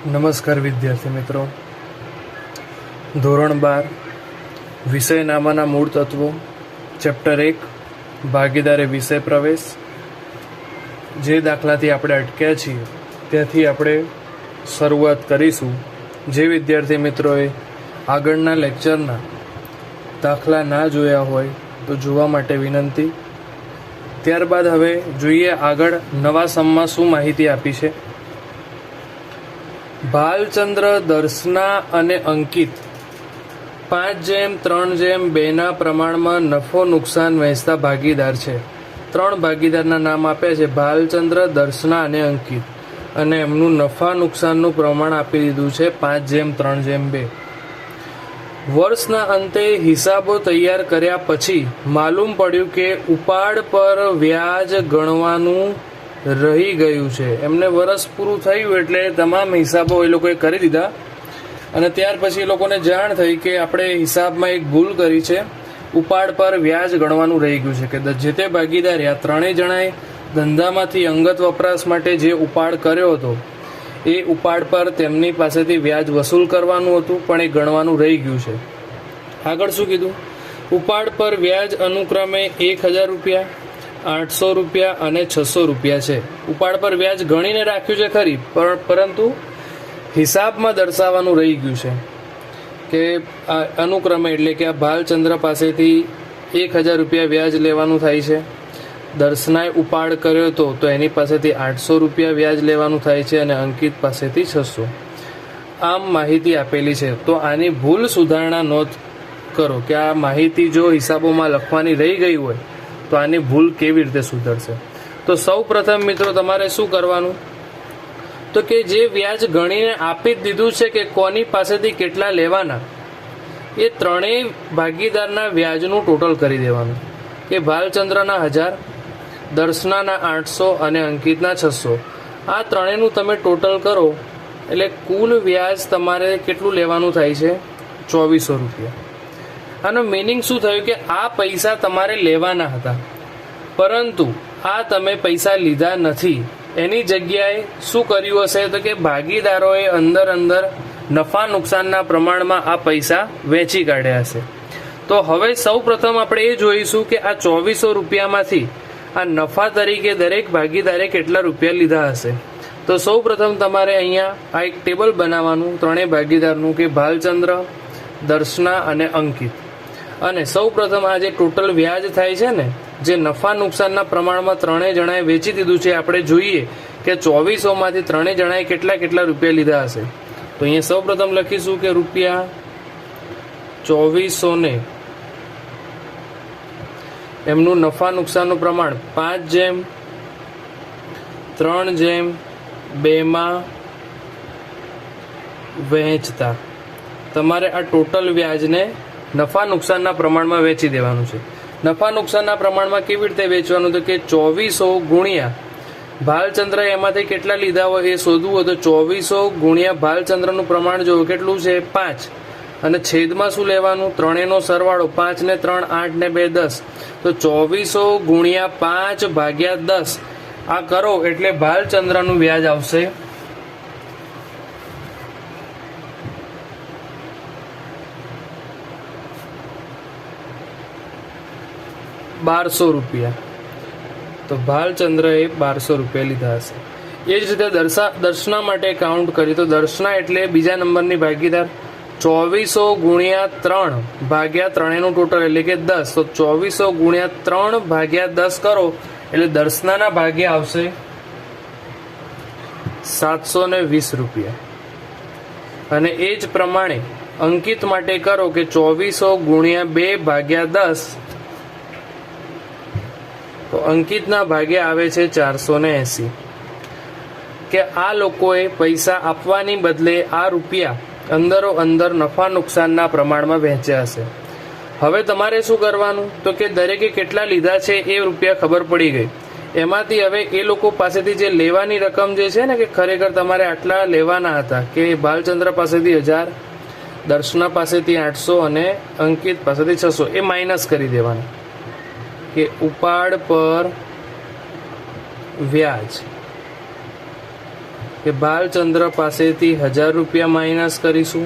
નમસ્કાર વિદ્યાર્થી મિત્રો, ધોરણ 12 વિષય નામાના મૂળ તત્વો, ચેપ્ટર 1 ભાગીદારે વિષય પ્રવેશ. જે દાખલાથી આપણે અટક્યા છીએ ત્યાંથી આપણે શરૂઆત કરીશું. જે વિદ્યાર્થી મિત્રોએ આગળના લેક્ચરના દાખલા ના જોયા હોય તો જોવા માટે વિનંતી. ત્યારબાદ હવે જોઈએ આગળ નવા સમમાં શું માહિતી આપી છે. ભાલચંદ્ર, દર્શના અને અંકિત 5:3:2 પ્રમાણમાં નફો નુકસાન વહેંચતા ભાગીદાર છે. 3 ભાગીદારના નામ આપ્યા છે, ભાલચંદ્ર, દર્શના અને અંકિત, અને એમનું નફા નુકસાનનું પ્રમાણ આપી દીધું છે 5:3:2. વર્ષના અંતે હિસાબો તૈયાર કર્યા પછી માલુમ પડ્યું કે ઉપાડ પર વ્યાજ ગણવાનું રહી ગયું છે. એમને વર્ષ પૂરું થયું એટલે તમામ હિસાબો એ લોકોએ કરી દીધા અને ત્યાર પછી એ લોકોને જાણ થઈ કે આપણે હિસાબમાં એક ભૂલ કરી છે, ઉપાડ પર વ્યાજ ગણવાનું રહી ગયું છે. કે જે તે ભાગીદારે આ ત્રણેય જણાએ ધંધામાંથી અંગત વપરાશ માટે જે ઉપાડ કર્યો હતો એ ઉપાડ પર તેમની પાસેથી વ્યાજ વસૂલ કરવાનું હતું, પણ એ ગણવાનું રહી ગયું છે. આગળ શું કીધું? ઉપાડ પર વ્યાજ અનુક્રમે 1000 રૂપિયા, 800 રૂપિયા અને 600 રૂપિયા છે. ઉપાડ પર વ્યાજ ગણીને રાખ્યું છે ખરી, પરંતુ હિસાબમાં દર્શાવવાનું રહી ગયું છે કે આ અનુક્રમે, એટલે કે આ ભાલચંદ્ર પાસેથી 1000 રૂપિયા વ્યાજ લેવાનું થાય છે, દર્શનાએ ઉપાડ કર્યો હતો તો એની પાસેથી 800 રૂપિયા વ્યાજ લેવાનું થાય છે અને અંકિત પાસેથી 600. આમ માહિતી આપેલી છે. તો આની ભૂલ સુધારણા નોંધ કરો કે આ માહિતી જો હિસાબોમાં લખવાની રહી ગઈ હોય તો આની ભૂલ કેવી રીતે સુધરશે. તો સૌ પ્રથમ મિત્રો તમારે શું કરવાનું, તો કે જે વ્યાજ ગણીને આપી જ દીધું છે કે કોની પાસેથી કેટલા લેવાના, એ ત્રણેય ભાગીદારના વ્યાજનું ટોટલ કરી દેવાનું. કે ભાલચંદ્રના 1000, દર્શનાના 800 અને અંકિતના 600. આ ત્રણેયનું તમે ટોટલ કરો એટલે કુલ વ્યાજ તમારે કેટલું લેવાનું થાય છે? 2400 રૂપિયા. આનો મિનિંગ શું થયું કે આ પૈસા તમારે લેવાના હતા, પરંતુ આ તમે પૈસા લીધા નથી. એની જગ્યાએ શું કર્યું હશે તો કે ભાગીદારોએ અંદર નફા નુકસાનના પ્રમાણમાં આ પૈસા વેચી કાઢ્યા હશે. તો હવે સૌ પ્રથમ આપણે એ જોઈશું કે આ 2400 રૂપિયામાંથી આ નફા તરીકે દરેક ભાગીદારે કેટલા રૂપિયા લીધા હશે. તો સૌ પ્રથમ તમારે અહીંયા આ એક ટેબલ બનાવવાનું ત્રણેય ભાગીદારનું, કે ભાલચંદ્ર, દર્શના અને અંકિત. અને સૌ પ્રથમ આ જે ટોટલ વ્યાજ થાય છે ને, જે નફા નુકસાનના પ્રમાણમાં ત્રણેય જણાએ વેચી દીધું છે, આપણે જોઈએ કે 2400માંથી ત્રણેય જણાએ કેટલા રૂપિયા લીધા હશે. તો અહીંયા સૌ પ્રથમ લખીશું કે રૂપિયા 2400 ને એમનું નફા નુકસાનનું પ્રમાણ 5:3:2 વહેંચતા તમારે આ ટોટલ વ્યાજને નફા નુકસાનના પ્રમાણમાં વેચી દેવાનું છે. નફા નુકસાનના પ્રમાણમાં કેવી રીતે વેચવાનું, તો કે 2400 ગુણ્યા ભાલચંદ્ર એમાંથી કેટલા લીધા હોય એ શોધવું હોય તો 2400 ગુણ્યા ભાલચંદ્રનું પ્રમાણ જો કેટલું છે 5, અને છેદમાં શું લેવાનું, ત્રણેયનો સરવાળો, 5 ને 3 8 ને 2 10. તો 2400 ગુણ્યા 5 ભાગ્યા 10 આ કરો એટલે ભાલચંદ્રનું વ્યાજ આવશે 1200 રૂપિયા. તો ભાલચંદ્રએ 1200 રૂપિયા લીધા હશે. એ જ રીતે દર્શના માટે કાઉન્ટ કરી તો દર્શના એટલે બીજા નંબરની ભાગીદાર, 2400 ગુણ્યા 3 ભાગ્યા ત્રણેયનું ટોટલ એટલે કે 10. તો 2400 ગુણ્યા 3 ભાગ્યા 10 કરો એટલે દર્શનાના ભાગ્યા આવશે 720 રૂપિયા. અને એ જ પ્રમાણે અંકિત માટે કરો કે 2400 ગુણ્યા 2 ભાગ્યા 10, તો અંકિતના ભાગ્યા આવે છે 480. કે આ લોકોએ પૈસા આપવાની બદલે આ રૂપિયા અંદર નફા નુકસાનના પ્રમાણમાં વહેંચ્યા હશે. હવે તમારે શું કરવાનું, તો કે દરેકે કેટલા લીધા છે એ રૂપિયા ખબર પડી ગઈ. એમાંથી હવે એ લોકો પાસેથી જે લેવાની રકમ જે છે ને, કે ખરેખર તમારે આટલા લેવાના હતા, કે ભાલચંદ્ર પાસેથી 1000, દર્શના પાસેથી 800 અને અંકિત પાસેથી 600, એ માઇનસ કરી દેવાના. કે ઉપાડ પર વ્યાજ કે ભાલચંદ્ર પાસેથી 1000 રૂપિયા માઇનસ કરીશું,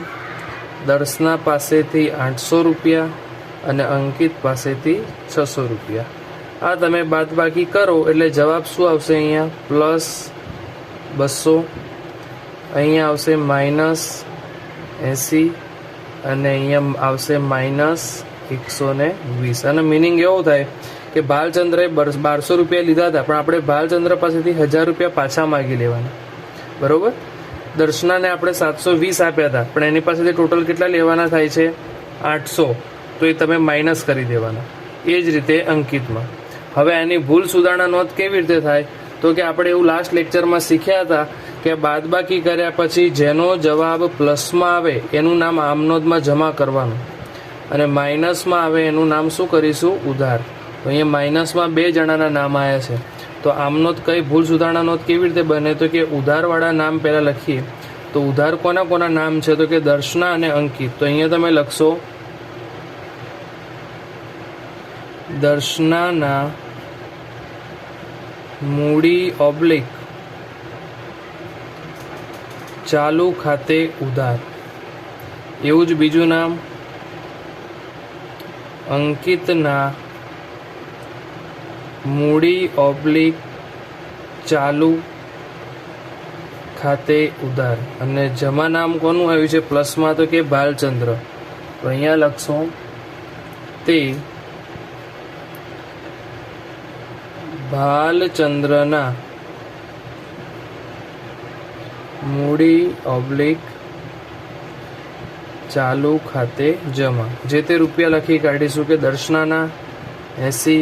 દર્શના પાસેથી 800 રૂપિયા અને અંકિત પાસેથી 600 રૂપિયા. આ તમે બાદબાકી કરો એટલે જવાબ શું આવશે? અહીંયા પ્લસ 200, અહીંયા આવશે માઇનસ 80 અને અહીંયા આવશે માઇનસ 120. અને મિનિંગ એવો થાય કે ભાલચંદ્રએ 1200 રૂપિયા લીધા હતા, પણ આપણે ભાલચંદ્ર પાસેથી 1000 રૂપિયા પાછા માગી લેવાના, બરોબર. દર્શનાને આપણે 720 આપ્યા હતા, પણ એની પાસેથી ટોટલ કેટલા લેવાના થાય છે? 800. તો એ તમે માઇનસ કરી દેવાના. એ જ રીતે અંકિતમાં. હવે એની ભૂલ સુધારણા નોંધ કેવી રીતે થાય? તો કે આપણે એવું લાસ્ટ લેક્ચરમાં શીખ્યા હતા કે બાદબાકી કર્યા પછી જેનો જવાબ પ્લસમાં આવે એનું નામ આમનોંધમાં જમા કરવાનું, અને માઇનસમાં આવે એનું નામ શું કરીશું? ઉધાર. તો અહીંયા માઇનસમાં 2 જણાના નામ આવ્યા છે. તો આમનોંધ કઈ ભૂલ સુધારણા નોંધ કેવી રીતે બને? તો કે ઉધારવાળા નામ પહેલાં લખીએ. તો ઉધાર કોના કોના નામ છે? તો કે દર્શના અને અંકિત. તો અહીંયા તમે લખશો દર્શનાના મૂડી ઓબ્લિક ચાલુ ખાતે ઉધાર. એવું જ બીજું નામ અંકિતના મૂડી ઓબ્લિક ચાલુ ખાતે ઉધાર. અને જમા નામ કોનું આવ્યું છે પ્લસમાં? તો કે ભાલચંદ્ર. તો અહીંયા લખશો તે ભાલચંદ્રના મૂડી ઓબ્લિક ચાલુ ખાતે જમા. જે તે રૂપિયા લખી કાઢીશું કે દર્શનાના 80,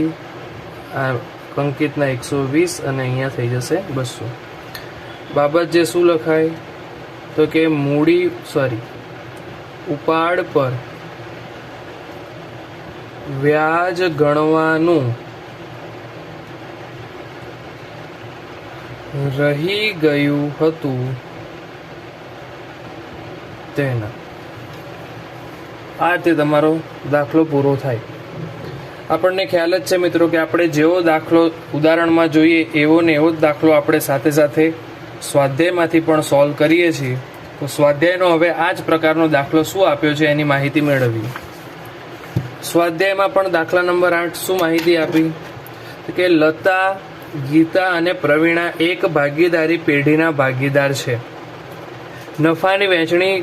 અંકિતના 120 અને અહીંયા થઈ જશે 200. બાબત જે શું લખાય? તો કે ઉપાડ પર વ્યાજ ગણવાનું રહી ગયું હતું તેના. આ રીતે તમારો દાખલો પૂરો થાય. આપણને ખ્યાલ જ છે મિત્રો કે આપણે જેવો દાખલો ઉદાહરણમાં જોઈએ એવો ને એવો જ દાખલો આપણે સાથે સાથે સ્વાધ્યાયમાંથી પણ સોલ્વ કરીએ છીએ. તો સ્વાધ્યાયનો હવે આ જ પ્રકારનો દાખલો શું આપ્યો છે એની માહિતી મેળવીએ. સ્વાધ્યાયમાં પણ દાખલા નંબર 8 શું માહિતી આપી? કે લતા, ગીતા અને પ્રવીણા એક ભાગીદારી પેઢીના ભાગીદાર છે. નફાની વહેંચણી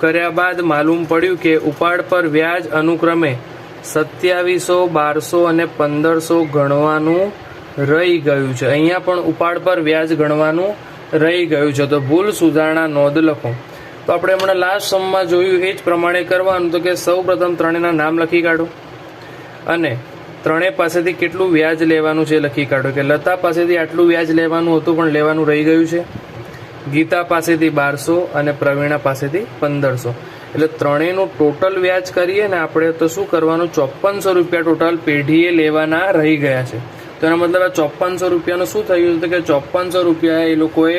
કર્યા બાદ માલુમ પડ્યું કે ઉપાડ પર વ્યાજ અનુક્રમે 2700, 1200 અને 1500 ગણવાનું રહી ગયું છે. અહીંયા પણ ઉપાડ પર વ્યાજ ગણવાનું રહી ગયું છે. તો ભૂલ સુધારણા નોંધ લખો. તો આપણે હમણાં લાસ્ટ સમમાં જોયું એ જ પ્રમાણે કરવાનું. તો કે સૌ પ્રથમ ત્રણેયના નામ લખી કાઢો અને ત્રણેય પાસેથી કેટલું વ્યાજ લેવાનું છે લખી કાઢો. કે લતા પાસેથી આટલું વ્યાજ લેવાનું હતું પણ લેવાનું રહી ગયું છે, ગીતા પાસેથી 1200 અને પ્રવીણા પાસેથી 1500. એટલે ત્રણેયનું ટોટલ વ્યાજ કરીએ ને આપણે તો શું કરવાનું? 5400 રૂપિયા ટોટલ પેઢીએ લેવાના રહી ગયા છે. તો એનો મતલબ આ 5400 રૂપિયાનું શું થયું? તો કે 5400 રૂપિયા એ લોકોએ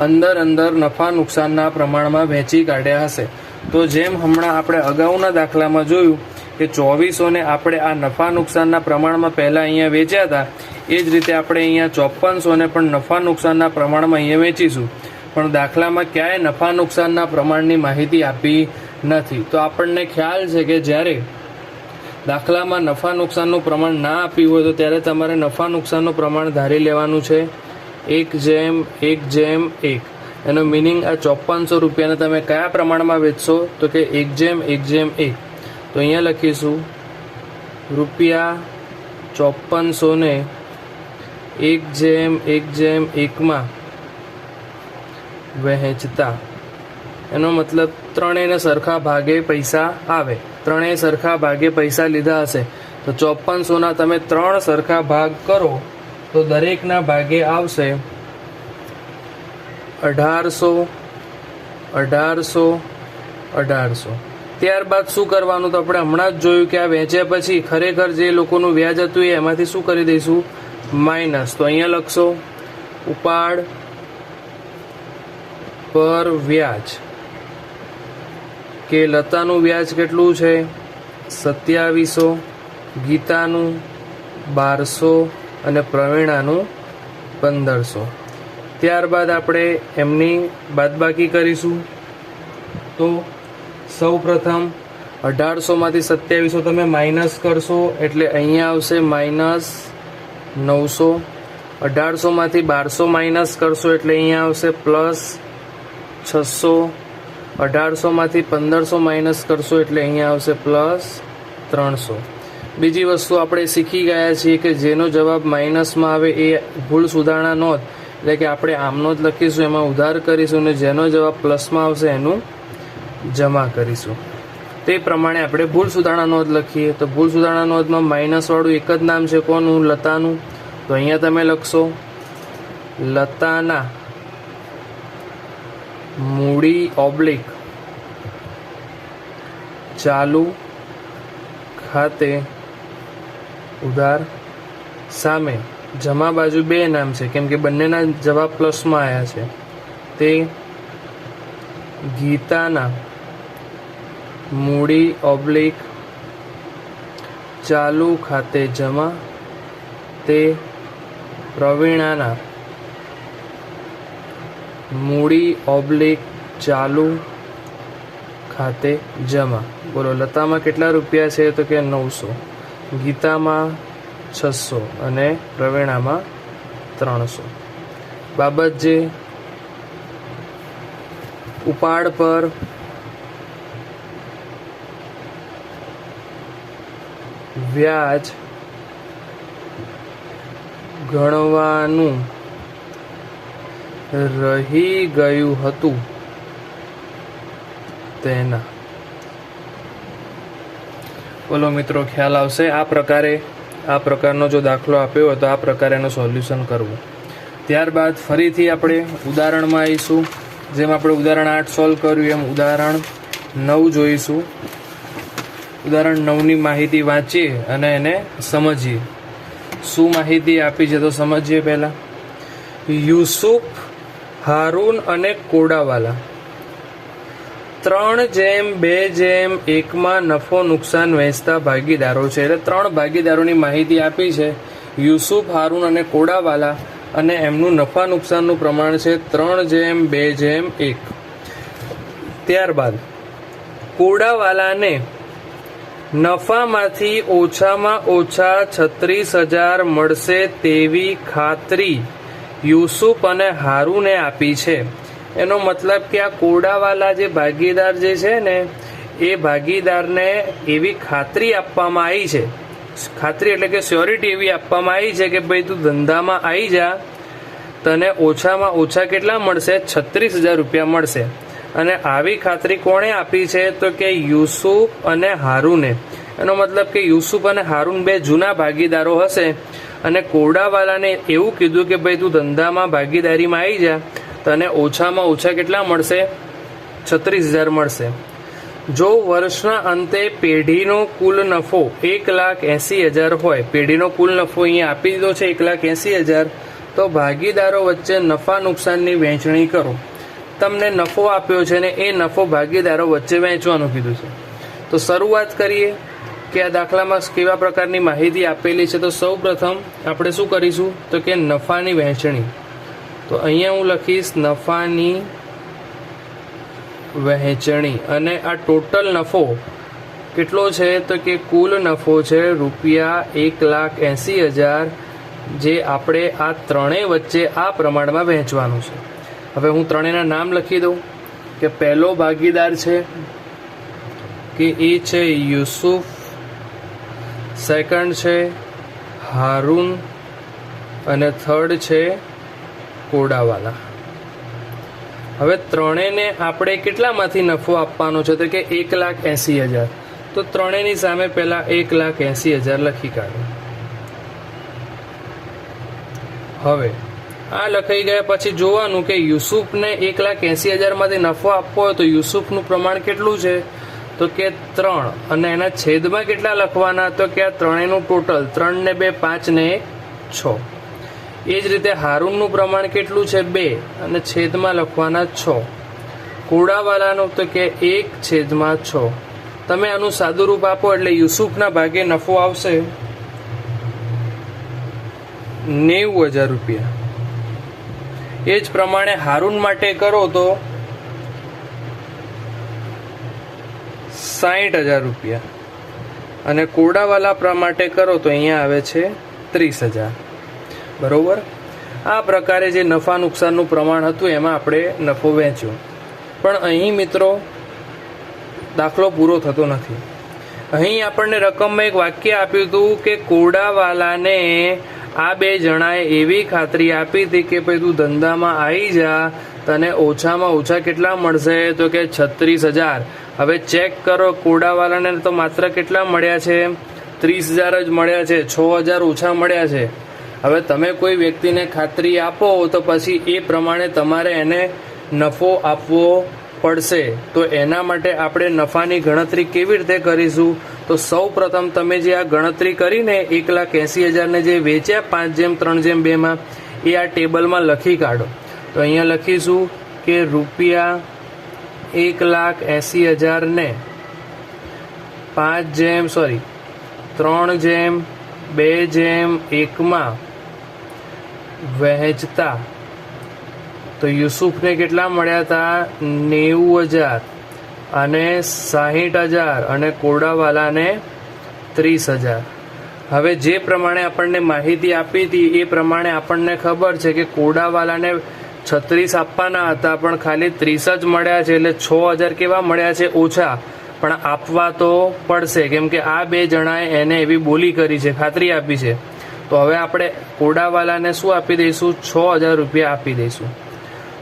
અંદર નફા નુકસાનના પ્રમાણમાં વહેંચી કાઢ્યા હશે. તો જેમ હમણાં આપણે અગાઉના દાખલામાં જોયું કે 2400 ને આપણે આ નફા નુકસાનના પ્રમાણમાં પહેલાં અહીંયા વેચ્યા હતા, એ જ રીતે આપણે અહીંયા 5400 ને પણ નફા નુકસાનના પ્રમાણમાં અહીંયા વેચીશું. પણ દાખલામાં ક્યાંય નફા નુકસાનના પ્રમાણની માહિતી આપી નથી. તો આપણને ખ્યાલ છે કે જ્યારે દાખલામાં નફા નુકસાનનું પ્રમાણ ના આપ્યું હોય તો ત્યારે તમારે નફા નુકસાનનું પ્રમાણ ધારી લેવાનું છે 1:1:1. એનો મિનિંગ આ 5400 રૂપિયાને તમે કયા પ્રમાણમાં વેચશો? તો કે 1:1:1. તો અહીંયા લખીશું ₹5400 ને 1:1:1 વહેંચતા. એનો મતલબ ત્રણેયને સરખા ભાગે પૈસા આવે. ત્રણેય સરખા ભાગે પૈસા લીધા હશે તો 5400ના તમે 3 સરખા ભાગ કરો તો દરેકના ભાગે આવશે 1800, 1800, 1800. ત્યારબાદ શું કરવાનું? તો આપણે હમણાં જ જોયું કે આ વેચ્યા પછી ખરેખર જે લોકોનું વ્યાજ હતું એ એમાંથી શું કરી દઈશું? માઇનસ. તો અહીંયા લખશો ઉપાડ પર વ્યાજ કે લતાનું વ્યાજ કેટલું છે? 2700, ગીતાનું 1200 અને પ્રવીણાનું 1500. ત્યારબાદ આપણે એમની બાદબાકી કરીશું. તો સૌ પ્રથમ 1800 માંથી 2700 તમે માઇનસ કરશો એટલે અહીંયા આવશે -900. 1800 માંથી 1200 માઇનસ કરશો એટલે અહીંયા આવશે +600. 1800 માંથી 1500 માઇનસ કરશો એટલે અહીંયા આવશે +300. બીજી વસ્તુ આપણે શીખી ગયા છીએ કે જેનો જવાબ માઇનસમાં આવે એ ભૂલ સુધારણા નોંધ, એટલે કે આપણે આમનો જ લખીશું, એમાં ઉધાર કરીશું, અને જેનો જવાબ પ્લસમાં આવશે એનું જમા કરીશું. તે પ્રમાણે આપણે ભૂલ સુધારણા નોંધ લખીએ. તો ભૂલ સુધારણા નોંધમાં માઇનસવાળું એક જ નામ છે, કોનું? લતાનું. તો અહીંયા તમે લખશો લતાના મૂડી ઓબ્લિક ચાલુ ખાતે ઉધાર સામે જમા બાજુ બે નામ છે, કેમ કે બંનેના જવાબ પ્લસમાં આવ્યા છે. તે ગીતાના મૂડી ઓબ્લિક ચાલુ ખાતે જમા, તે પ્રવીણાના મૂડી ઓબ્લિક ચાલુ ખાતે જમા. બોલો, લતામાં કેટલા રૂપિયા છે? તો કે 900, ગીતામાં 600 અને પ્રવીણામાં 300. બાબત જે ઉપાડ પર વ્યાજ ગણવાનું રહી ગયું હતું તેના. બોલો મિત્રો, ખ્યાલ આવશે? આ પ્રકારનો જો દાખલો આપ્યો હોય તો આ પ્રકારે એનું સોલ્યુશન કરવું. ત્યારબાદ ફરીથી આપણે ઉદાહરણમાં આવીશું. જેમ આપણે ઉદાહરણ 8 સોલ્વ કર્યું એમ ઉદાહરણ 9 જોઈશું. ઉદાહરણ 9ની માહિતી વાંચીએ અને એને સમજીએ. શું માહિતી આપી છે તો સમજીએ. પહેલા, યુસુફ, હારૂન અને કોડાવાલા 3:2:1 નફો નુકસાન વહેંચતા ભાગીદારો છે. એટલે 3 ભાગીદારોની માહિતી આપી છે, યુસુફ, હારૂન અને કોડાવાલા, અને એમનું નફા નુકસાનનું પ્રમાણ છે 3:2:1. ત્યારબાદ કોડાવાલાને નફામાંથી ઓછામાં ઓછા 36,000 મળશે તેવી ખાતરી યુસુફ અને હારૂને આપી છે. એનો મતલબ કે આ કોડાવાલા જે ભાગીદાર જે છે ને, એ ભાગીદારને એવી ખાતરી આપવામાં આવી છે, ખાતરી એટલે કે સ્યોરિટી એવી આપવામાં આવી છે કે ભાઈ તું ધંધામાં આવી જા, તને ઓછામાં ઓછા કેટલા મળશે? 36,000 રૂપિયા મળશે. અને આવી ખાતરી કોણે આપી છે? તો કે યુસુફ અને હારૂને. એનો મતલબ કે યુસુફ અને હારૂન બે જૂના ભાગીદારો હશે, અને કોડાવાલાને એવું કીધું કે ભાઈ તું ધંધામાં ભાગીદારીમાં આવી જા, તને ઓછામાં ઓછા કેટલા મળશે? 36,000 મળશે. જો વર્ષના અંતે પેઢીનો કુલ નફો 1,80,000 હોય, પેઢીનો કુલ નફો અહીંયા આપી દીધો છે 1,80,000, તો ભાગીદારો વચ્ચે નફા નુકસાનની વહેંચણી કરો. તમને નફો આપ્યો છે ને એ નફો ભાગીદારો વચ્ચે વહેંચવાનું કીધું છે. તો શરૂઆત કરીએ કે આ દાખલામાં કેવા પ્રકારની માહિતી આપેલી છે. તો સૌ પ્રથમ આપણે શું કરીશું? તો કે નફાની વહેંચણી. તો અહીંયા હું લખીશ નફાની વહેંચણી. અને આ ટોટલ નફો કેટલો છે? તો કે કુલ નફો છે ₹1,80,000, જે આપણે આ ત્રણેય વચ્ચે આ પ્રમાણમાં વહેંચવાનું છે. હવે હું ત્રણેયના નામ લખી દઉં કે પહેલો ભાગીદાર છે કે એ છે યુસુફ, સેકન્ડ છે હારૂન, અને થર્ડ છે કોડાવાલા. હવે ત્રણેયને આપણે કેટલામાંથી નફો આપવાનો છે? તો કે 1,80,000. તો ત્રણેયની સામે પહેલા 1,80,000 લખી કાઢો. હવે આ લખાઈ ગયા પછી જોવાનું કે યુસુફને 1,80,000 માંથી નફો આપવો હોય તો યુસુફનું પ્રમાણ કેટલું છે? તો કે 3, અને એના છેદમાં કેટલા લખવાના? તો કે આ ત્રણેયનું ટોટલ 3 ને 2 5 ને 1 6. એ જ રીતે હારૂનનું પ્રમાણ કેટલું છે? 2, અને છેદમાં લખવાના 6. કોડાવાલાનું તો કે 1/6. તમે આનું સાદું રૂપ આપો એટલે યુસુફના ભાગે નફો આવશે 90,000 રૂપિયા. એ જ પ્રમાણે હારૂન માટે કરો તો 60,000 રૂપિયા અને કોડાવાલા માટે કરો તો અહીંયા આવે છે 30,000. બરોબર. આ પ્રકારે જે નફા નુકસાનનું પ્રમાણ હતું એમાં આપણે નફો વેચ્યો. પણ અહીં મિત્રો દાખલો પૂરો થતો નથી. અહીં આપણને રકમમાં એક વાક્ય આપ્યું હતું કે કોડાવાલાને આ બે જણાએ એવી ખાતરી આપી હતી કે ભાઈ તું ધંધામાં આવી જા, તને ઓછામાં ઓછા કેટલા મળશે? તો કે 36,000. હવે ચેક કરો, કોડાવાલાને તો માત્ર કેટલા મળ્યા છે? 30,000 જ મળ્યા છે, 6,000 ઓછા મળ્યા છે. હવે તમે કોઈ વ્યક્તિને ખાતરી આપો તો પછી એ પ્રમાણે તમારે એને નફો આપવો પડશે. તો એના માટે આપણે નફાની ગણતરી કેવી રીતે કરીશું? તો સૌ પ્રથમ તમે જે આ ગણતરી કરીને 1,80,000 ને જે વેચ્યા 5:3:2 માં, એ આ ટેબલમાં લખી કાઢો. તો અહીંયા લખીશું કે રૂપિયા 1,80,000 ને 3:2:1 માં વહેંચતા તો યુસુફને કેટલા મળ્યા હતા? 90,000 અને 60,000 અને કોડાવાલાને 30,000. હવે જે પ્રમાણે આપણને માહિતી આપી હતી એ પ્રમાણે આપણને ખબર છે કે કોડાવાલાને 36 આપવાના હતા પણ ખાલી 30 જ મળ્યા છે, એટલે 6,000 કેવા મળ્યા છે? ઓછા. પણ આપવા તો પડશે, કેમ કે આ બે જણાએ એને એવી બોલી કરી છે, ખાતરી આપી છે. તો હવે આપણે કોડાવાલાને શું આપી દઈશું? 6,000 રૂપિયા આપી દઈશું.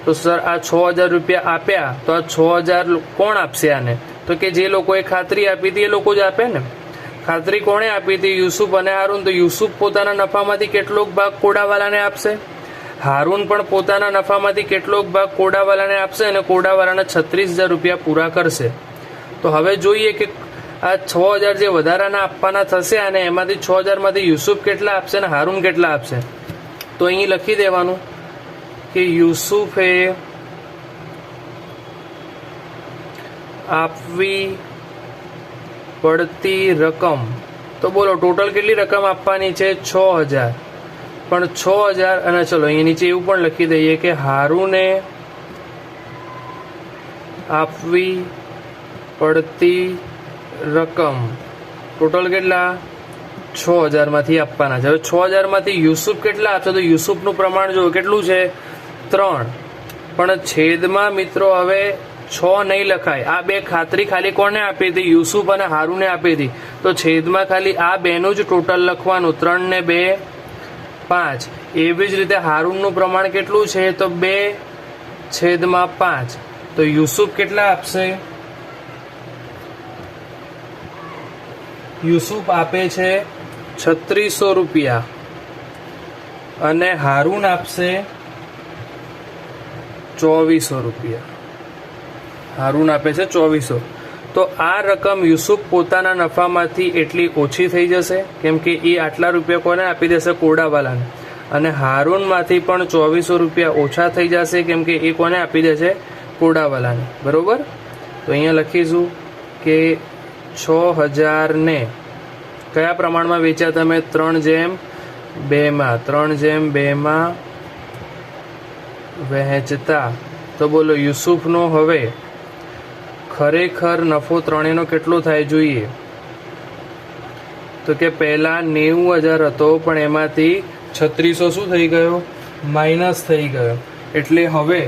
તો સર આ 6,000 રૂપિયા આપ્યા તો આ 6,000 કોણ આપશે આને? તો કે જે લોકોએ ખાતરી આપી હતી એ લોકો જ આપે ને. ખાતરી કોણે આપી હતી? યુસુફ અને હારૂન. તો યુસુફ પોતાના નફામાંથી કેટલોક ભાગ કોડાવાલાને આપશે, હારૂન પણ પોતાના નફામાંથી કેટલોક ભાગ કોડાવાલાને આપશે અને કોડાવાલાના 36,000 રૂપિયા પૂરા કરશે. તો હવે જોઈએ કે આ 6,000 જે વધારાના આપવાના થશે અને એમાંથી 6,000 માંથી યુસુફ કેટલા આપશે અને હારૂન કેટલા આપશે? તો અહીં લખી દેવાનું કે યુસુફે આપવી પડતી રકમ. તો બોલો ટોટલ કેટલી રકમ આપવાની છે? 6,000. પણ 6,000 અને ચલો અહીં નીચે એવું પણ લખી દઈએ કે હારૂને આપવી પડતી રકમ ટોટલ કેટલા? 6,000 માંથી આપવાના છે. હવે 6,000 માંથી યુસુફ કેટલા આપશે? તો યુસુફનું પ્રમાણ જો કેટલું છે? 3. પણ છેદમાં મિત્રો હવે 6 નહીં લખાય. આ બે ખાતરી ખાલી કોને આપી હતી? યુસુફ અને હારૂને આપી હતી. તો છેદમાં ખાલી આ બેનું જ ટોટલ લખવાનું, 3 ને 2 5. એવી જ રીતે હારૂનનું પ્રમાણ કેટલું છે? તો 2/5. તો યુસુફ કેટલા આપશે? યુસુફ આપે છે 3600 રૂપિયા અને હારૂન આપશે 2400 રૂપિયા. હારૂન આપે છે 2400. તો આ રકમ યુસુફ પોતાના નફામાંથી એટલી ઓછી થઈ જશે, કેમ કે એ આટલા રૂપિયા કોને આપી દેશે? કોડાવાલાને. અને હારૂનમાંથી પણ 2400 રૂપિયા ઓછા થઈ જશે, કેમ કે એ કોને આપી દેશે? કોડાવાલાને. બરોબર. તો અહીંયા લખીશું કે 6,000 ને કયા પ્રમાણમાં વેચ્યા તમે? 3:2 માં. 3:2 માં વહેંચતા. તો બોલો યુસુફનો હવે ખરેખર નફો ત્રણેયનો કેટલો થાય જોઈએ? તો કે પહેલા 90,000 હતો પણ એમાંથી 3600 શું થઈ ગયો? માઇનસ થઈ ગયો. એટલે હવે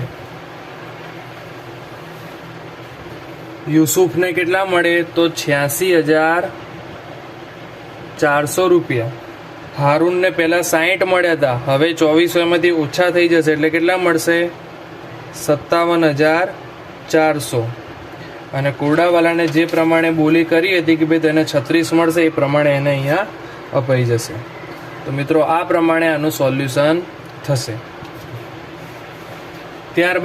યુસુફને કેટલા મળે? તો 86,400 રૂપિયા. હારૂનને પહેલા 60 મળ્યા હતા, હવે 2400 એમાંથી ઓછા થઈ જશે એટલે કેટલા મળશે? 57,400. અને કોડાવાલાને જે પ્રમાણે બોલી કરી હતી કે ભાઈ તેને 36 મળશે એ પ્રમાણે એને અહીંયા અપાઈ જશે. તો મિત્રો આ પ્રમાણે આનું સોલ્યુશન થશે. ત્યારબાદ